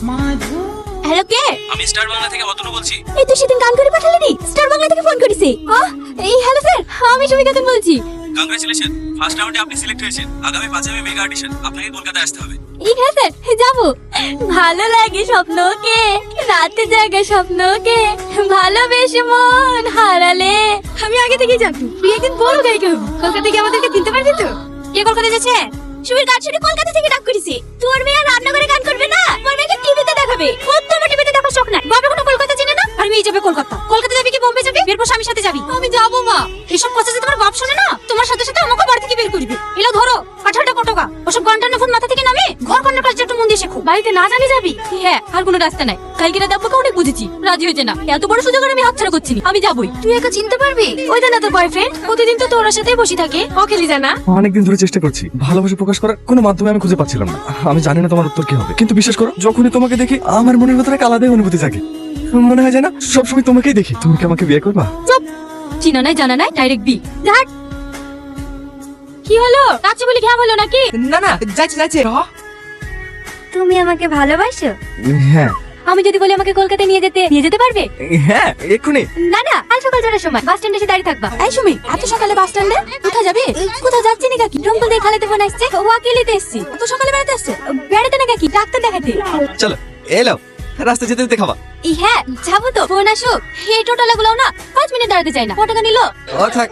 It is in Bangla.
হ্যালো কে? আমি স্টার বাংলা থেকে অতনু বলছি। এই তো সেদিন গান করে পাঠালে নি, স্টার বাংলা থেকে ফোন করেছে। এই হ্যালো স্যার, আমি সুমিকা বলছি। কংগ্রেচুলেশন, ফার্স্ট রাউন্ডে আপনি সিলেক্ট হয়েছেন। আগামী 5 মে মেগা অডিশন, আপনাকে কলকাতায় আসতে হবে। হ্যাঁ স্যার, যাবো। ভালো লাগে স্বপ্নকে, রাতে জাগে স্বপ্নকে, ভালোবেসে মন হারালে। আমি আগে থেকেই জানতাম তুই একদিন বড় গায়িকা হবি। কলকাতা থেকে আমাদেরকে চিনতে পারবি তো? কে কলকাতা যাচ্ছে? সুমির গান শুনে কলকাতা থেকে ডাক করেছে। তোর মেয়ে আর রান্নাঘরে গান করবে না, তোর মেয়েকে টিভিতে দেখাবে। ও তোমার টিভিতে দেখার শখ নাই। বাবা কোনো কলকাতা চিনে না। আর মেয়ে যাবে কলকাতা। কলকাতা যাবি কি বোম্বে যাবি? এরপর স্বামীর সাথে যাবি। আমি যাবো মা। এসব কথা যে তোমার বাপ শুনে না, তোমার সাথে সাথে আমাকে বাড়ি থেকে বের করবে। এলো ধরো 18টা কটকা। ওসব ঘন্টার ফোন মাথা থেকে নামে ঘর কন্যার কাজটা একটু মন দিয়ে শেখো। বাড়িতে না জানি যাবি? হ্যাঁ, আর কোনো রাস্তা নাই। কালকে রাতে আব্বাকে অনেক বুঝেছি, রাজি হয়েছে না। এত বড় সুযোগ আমি হাতছাড়া করছি না। আমি যাবই। তুই একা চিনতে পারবি? ওই না তোর বয়ফ্রেন্ড, প্রতিদিন তো তোর সাথেই বসে থাকে। ও খেলি জানা। অনেকদিন ধরে চেষ্টা করছি, ভালোবাসা প্রকাশ করার কোনো মাধ্যমে আমি খুঁজে পাচ্ছিলাম না। আমি জানি না তোমার উত্তর কি হবে, কিন্তু বিশ্বাস করো, যখনই তোমাকে দেখি আমার মনের ভেতরে এক আলাদাই অনুভূতি জাগে। মনে হয় যেন সবসময় তোমাকেই দেখি। তুমি কি আমাকে বিয়ে করবা? চুপ, চিনা নাই জানা নাই, ডাইরেক্ট বি। ধাট। কি হলো? কাছে বলি ঘ্যাম হলো নাকি? না না, যাচ্ছে তুমি আমাকে ভালোবাসো? হ্যাঁ আমি যদি বলি আমাকে কলকাতায় নিয়ে যেতে পারবে? হ্যাঁ, এক্ষুনি। না না, কাল সকাল ছটার সময় বাস স্ট্যান্ডে এসে দাঁড়িয়ে থাকবা। এই সুমি, এত সকালে বাস স্ট্যান্ডে কোথায় যাবে? কোথাও যাচ্ছি না কাকি। রংপুর দিয়ে খালাতে ফোন আসছে, ও আকেলিতে এসছি। তো সকালে বেড়াতে আসছে? বেড়াতে না কাকি, ডাক্তার দেখাতে। চলো এলো, রাস্তা যেতে যেতে খাবা। হ্যাঁ যাবো তো, ফোন আসুক। এই টোটালা গুলো না 5 মিনিট দাঁড়াতে চাই না। কত টাকা নিলো? ও থাক।